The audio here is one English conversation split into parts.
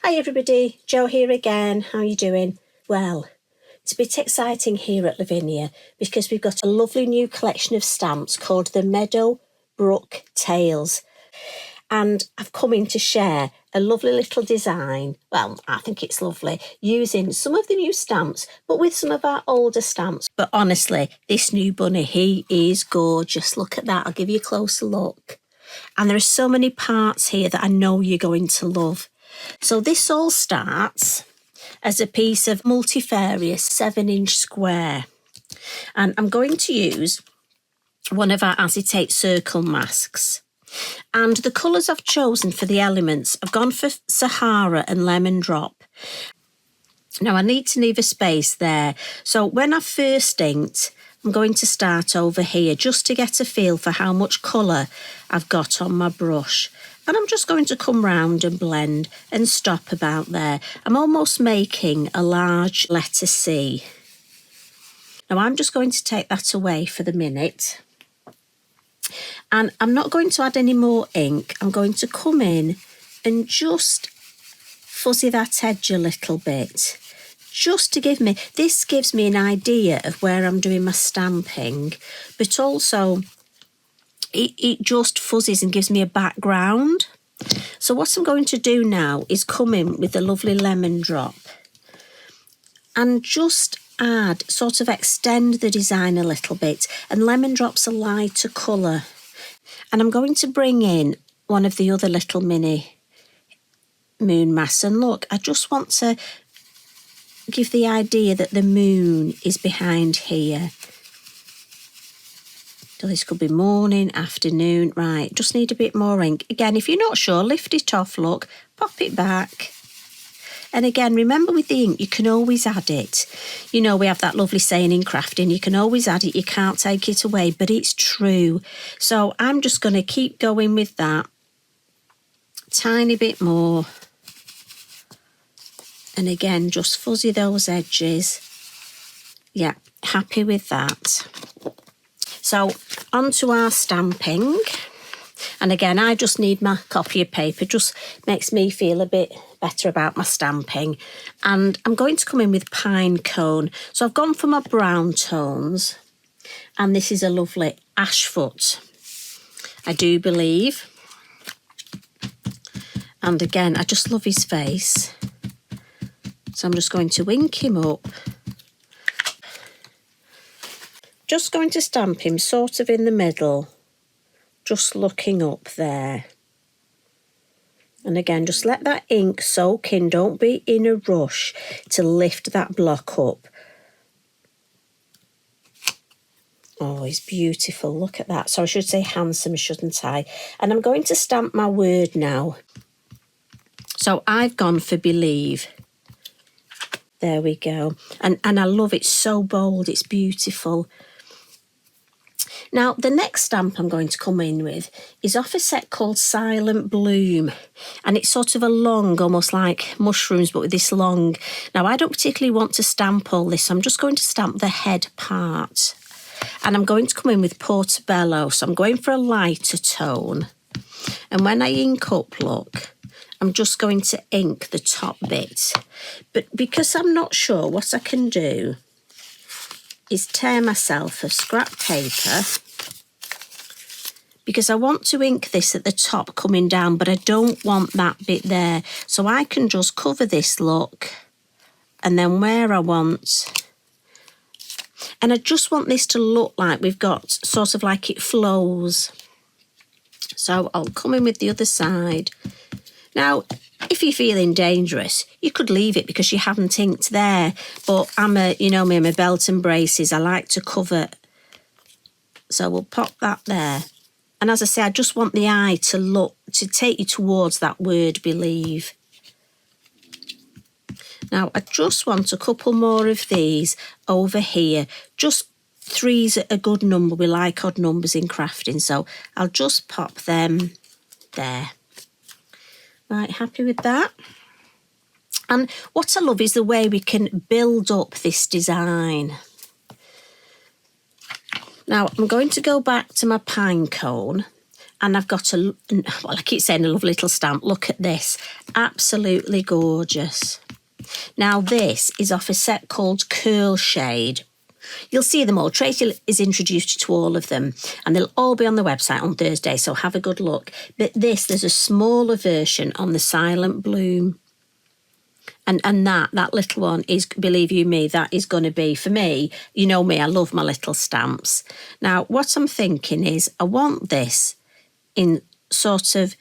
Hi everybody, Jo here again. How are you doing? Well, it's a bit exciting here at Lavinia because we've got a lovely new collection of stamps called the Meadow Brook Tales. And I've come in to share a lovely little design. Well, I think it's lovely, using some of the new stamps, but with some of our older stamps. But honestly, this new bunny, he is gorgeous. Look at that. I'll give you a closer look. And there are so many parts here that I know you're going to love. So this all starts as a piece of multifarious 7-inch square. And I'm going to use one of our acetate circle masks. And the colours I've chosen for the elements, I've gone for Sahara and Lemon Drop. Now I need to leave a space there. So when I first inked, I'm going to start over here just to get a feel for how much colour I've got on my brush. And I'm just going to come round and blend and stop about there. I'm almost making a large letter C. Now I'm just going to take that away for the minute. And I'm not going to add any more ink. I'm going to come in and just fuzzy that edge a little bit. Just to give me, this gives me an idea of where I'm doing my stamping, but also it just fuzzies and gives me a background. So what I'm going to do now is come in with a lovely Lemon Drop and just add, sort of extend the design a little bit. And Lemon Drop's a lighter colour. And I'm going to bring in one of the other little mini moon masks. And look, I just want to give the idea that the moon is behind here. So this could be morning, afternoon, right, just need a bit more ink. Again, if you're not sure, lift it off, look, pop it back. And again, remember with the ink, you can always add it. You know, we have that lovely saying in crafting, you can always add it, you can't take it away, but it's true. So I'm just going to keep going with that. Tiny bit more. And again, just fuzzy those edges. Yeah, happy with that. So onto our stamping. And again, I just need my copy of paper. Just makes me feel a bit better about my stamping. And I'm going to come in with Pinecone. So I've gone for my brown tones. And this is a lovely Ashfoot, I do believe. And again, I just love his face. So I'm just going to ink him up. Just going to stamp him sort of in the middle. Just looking up there. And again, just let that ink soak in. Don't be in a rush to lift that block up. Oh, he's beautiful. Look at that. So I should say handsome, shouldn't I? And I'm going to stamp my word now. So I've gone for Believe. There we go. And I love it. So bold. It's beautiful. Now, the next stamp I'm going to come in with is off a set called Silent Bloom. And it's sort of a long, almost like mushrooms, but with this long. Now, I don't particularly want to stamp all this. So I'm just going to stamp the head part. And I'm going to come in with Portobello. So I'm going for a lighter tone. And when I ink up, look, I'm just going to ink the top bit. But because I'm not sure, what I can do is tear myself a scrap paper, because I want to ink this at the top coming down, but I don't want that bit there. So I can just cover this, look, and then where I want. And I just want this to look like we've got sort of like it flows. So I'll come in with the other side. Now, if you're feeling dangerous, you could leave it because you haven't inked there. But I'm a belt and braces. I like to cover. So we'll pop that there. And as I say, I just want the eye to look, to take you towards that word Believe. Now, I just want a couple more of these over here. Just 3's a good number. We like odd numbers in crafting. So I'll just pop them there. Right, happy with that? And what I love is the way we can build up this design. Now, I'm going to go back to my Pinecone, and I've got well, I keep saying a lovely little stamp. Look at this. Absolutely gorgeous. Now this is off a set called Curl Shade. You'll see them all. Tracy is introduced you to all of them, and they'll all be on the website on Thursday, so have a good look. But there's a smaller version on the Silent Bloom. And that little one is, believe you me, that is going to be, for me, you know me, I love my little stamps. Now, what I'm thinking is I want this in sort of,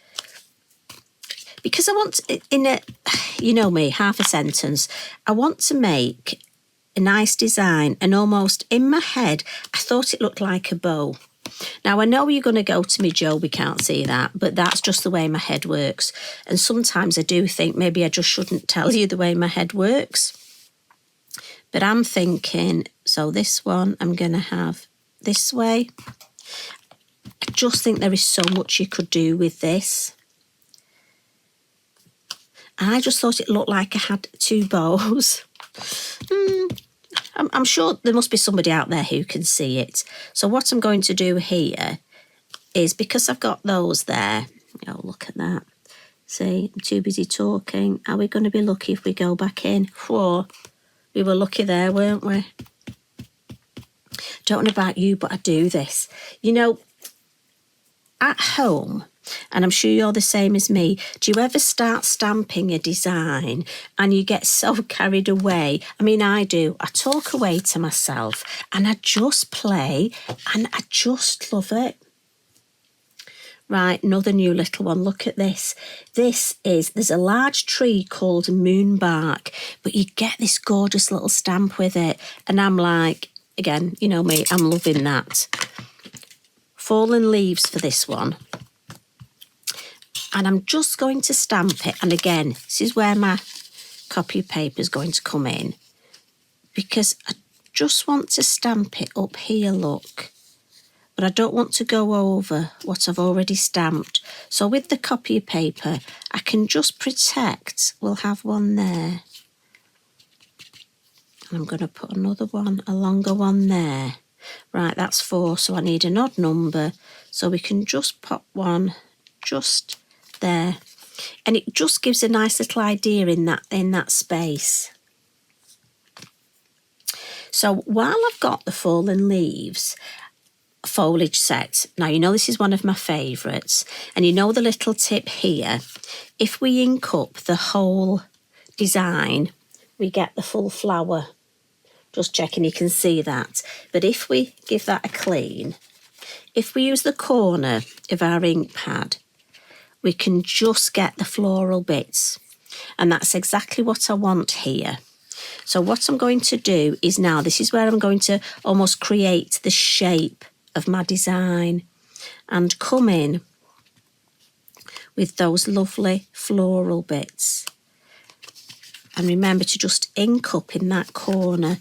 because I want, in a, you know me, half a sentence, I want to make a nice design, and almost in my head, I thought it looked like a bow. Now, I know you're going to go to me, Joe, we can't see that, but that's just the way my head works. And sometimes I do think maybe I just shouldn't tell you the way my head works. But I'm thinking, so this one I'm going to have this way. I just think there is so much you could do with this. And I just thought it looked like I had two bows. I'm sure there must be somebody out there who can see it. So what I'm going to do here is, because I've got those there, oh, look at that. See, I'm too busy talking. Are we going to be lucky if we go back in? Whoa, we were lucky there, weren't we? Don't know about you, but I do this. You know, at home, and I'm sure you're the same as me, do you ever start stamping a design and you get so carried away? I mean, I do. I talk away to myself and I just play and I just love it. Right, another new little one. Look at this. There's a large tree called Moonbark, but you get this gorgeous little stamp with it. And I'm like, again, you know me, I'm loving that. Fallen leaves for this one. And I'm just going to stamp it. And again, this is where my copy paper is going to come in, because I just want to stamp it up here, look. But I don't want to go over what I've already stamped. So with the copy paper, I can just protect. We'll have one there. And I'm going to put another one, a longer one there. Right, that's 4, so I need an odd number. So we can just pop one just there. And it just gives a nice little idea in that space. So while I've got the fallen leaves foliage set, now you know this is one of my favourites, and you know the little tip here, if we ink up the whole design, we get the full flower. Just checking you can see that. But if we give that a clean, if we use the corner of our ink pad, we can just get the floral bits. And that's exactly what I want here. So what I'm going to do is now, this is where I'm going to almost create the shape of my design and come in with those lovely floral bits. And remember to just ink up in that corner.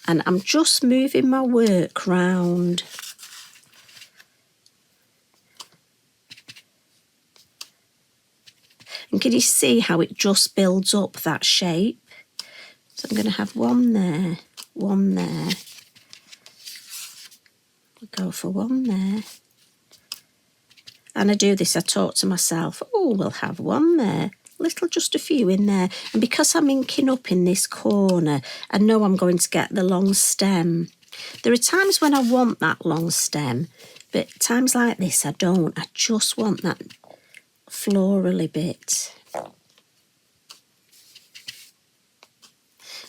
And I'm just moving my work round. And can you see how it just builds up that shape? So I'm going to have one there, one there. I'll go for one there. And I do this, I talk to myself, oh, we'll have one there. Just a few in there. And because I'm inking up in this corner, I know I'm going to get the long stem. There are times when I want that long stem, but times like this I don't. I just want that florally bit.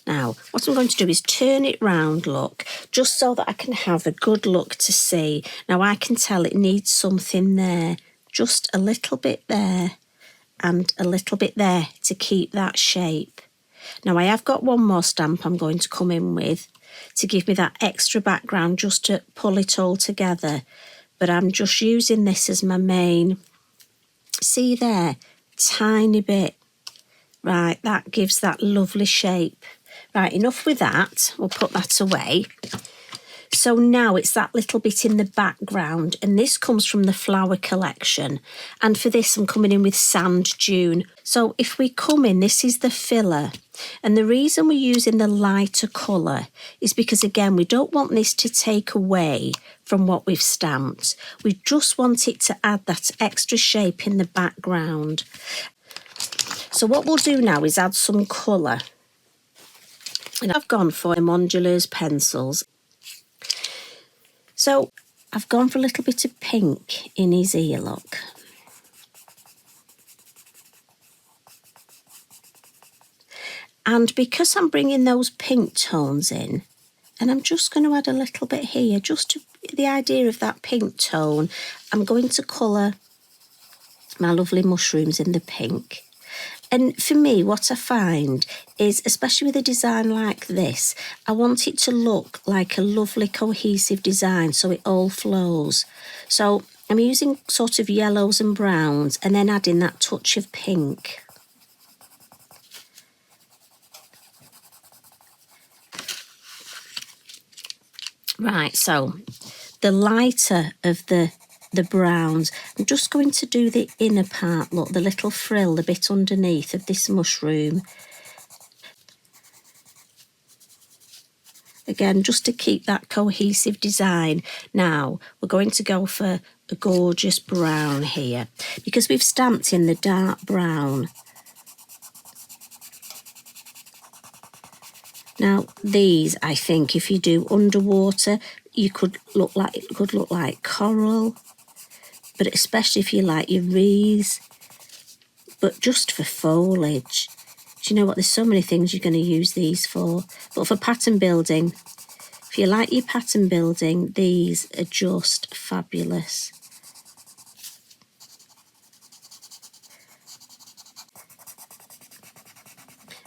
Now, what I'm going to do is turn it round, look, just so that I can have a good look to see. Now, I can tell it needs something there, just a little bit there and a little bit there to keep that shape. Now, I have got one more stamp I'm going to come in with to give me that extra background, just to pull it all together. But I'm just using this as my main. See there, tiny bit. Right, that gives that lovely shape. Right, enough with that. We'll put that away. So now it's that little bit in the background, and this comes from the flower collection. And for this, I'm coming in with Sand Dune. So if we come in, this is the filler. And the reason we're using the lighter colour is because, again, we don't want this to take away from what we've stamped. We just want it to add that extra shape in the background. So what we'll do now is add some colour. And I've gone for Mondula's pencils. So I've gone for a little bit of pink in his ear, look. And because I'm bringing those pink tones in, and I'm just going to add a little bit here, just to the idea of that pink tone, I'm going to colour my lovely mushrooms in the pink. And for me, what I find is, especially with a design like this, I want it to look like a lovely cohesive design so it all flows. So I'm using sort of yellows and browns and then adding that touch of pink. Right, so the lighter of the browns, I'm just going to do the inner part, look, the little frill, the bit underneath of this mushroom. Again, just to keep that cohesive design. Now, we're going to go for a gorgeous brown here, because we've stamped in the dark brown. Now, these, I think, if you do underwater, it could look like coral, but especially if you like your wreaths, but just for foliage. Do you know what? There's so many things you're going to use these for. But for pattern building, if you like your pattern building, these are just fabulous.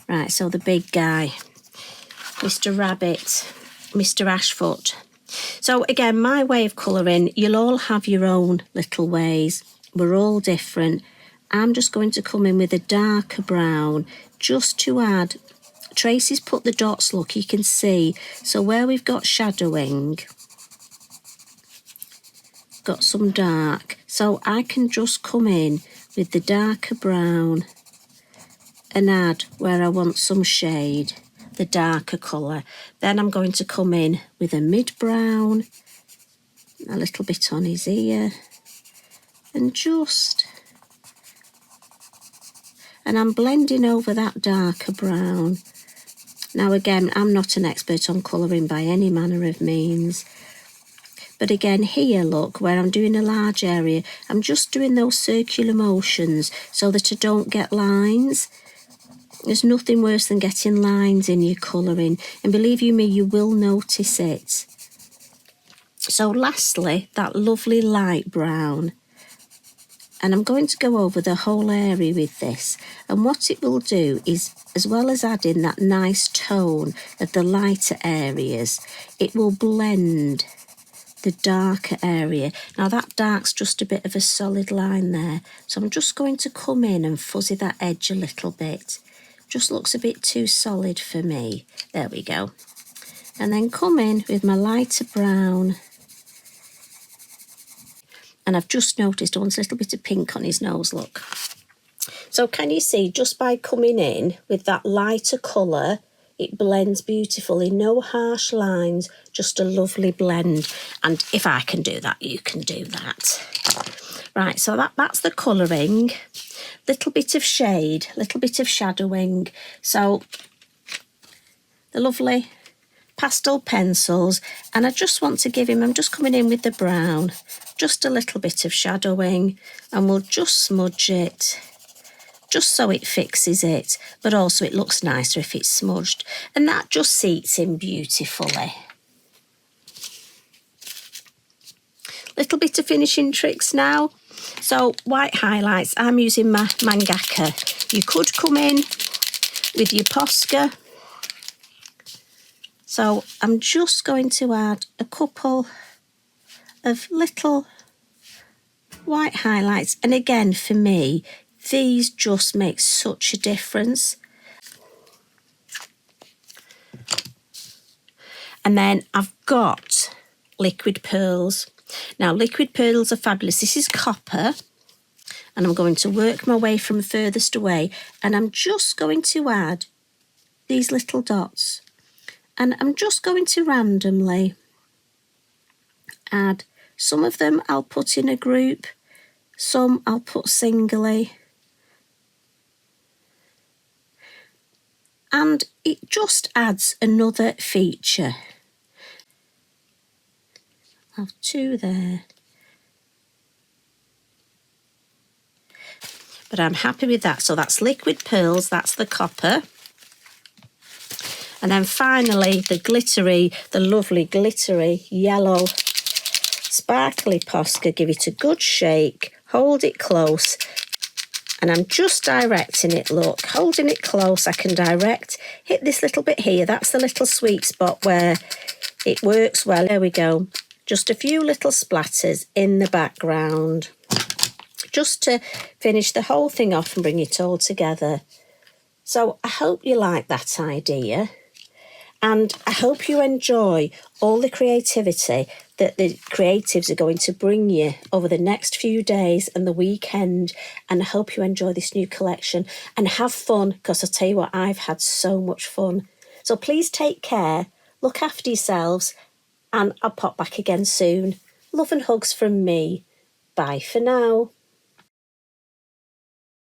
Right, so the big guy, Mr. Rabbit, Mr. Ashfoot. So again, my way of colouring, you'll all have your own little ways. We're all different. I'm just going to come in with a darker brown just to add. Tracy's put the dots, look, you can see. So where we've got shadowing, got some dark. So I can just come in with the darker brown and add where I want some shade, the darker colour. Then I'm going to come in with a mid-brown, a little bit on his ear, and I'm blending over that darker brown. Now again, I'm not an expert on colouring by any manner of means. But again, here, look, where I'm doing a large area, I'm just doing those circular motions so that I don't get lines. There's nothing worse than getting lines in your colouring. And believe you me, you will notice it. So lastly, that lovely light brown. And I'm going to go over the whole area with this. And what it will do is, as well as adding that nice tone of the lighter areas, it will blend the darker area. Now that dark's just a bit of a solid line there. So I'm just going to come in and fuzzy that edge a little bit. Just looks a bit too solid for me. There we go. And then come in with my lighter brown. And I've just noticed I want a little bit of pink on his nose, look. So can you see, just by coming in with that lighter colour, it blends beautifully, no harsh lines, just a lovely blend. And if I can do that, you can do that. Right, so that's the colouring. Little bit of shade, little bit of shadowing. So the lovely pastel pencils, and I just want to give him, I'm just coming in with the brown, just a little bit of shadowing, and we'll just smudge it, just so it fixes it, but also it looks nicer if it's smudged, and that just seats him beautifully. Little bit of finishing tricks now. So white highlights, I'm using my mangaka. You could come in with your Posca. So I'm just going to add a couple of little white highlights. And again, for me, these just make such a difference. And then I've got liquid pearls. Now, liquid pearls are fabulous. This is copper. And I'm going to work my way from furthest away. And I'm just going to add these little dots. And I'm just going to randomly add. Some of them I'll put in a group. Some I'll put singly. and it just adds another feature. I'll have 2 there. But I'm happy with that. So that's liquid pearls, that's the copper. And then finally the lovely glittery yellow sparkly Posca. Give it a good shake, hold it close, and I'm just directing it, look, holding it close, I can direct, hit this little bit here, that's the little sweet spot where it works well. There we go, just a few little splatters in the background, just to finish the whole thing off and bring it all together. So I hope you like that idea, and I hope you enjoy all the creativity that the creatives are going to bring you over the next few days and the weekend. And I hope you enjoy this new collection and have fun, because I'll tell you what, I've had so much fun. So please take care, look after yourselves, and I'll pop back again soon. Love and hugs from me. Bye for now.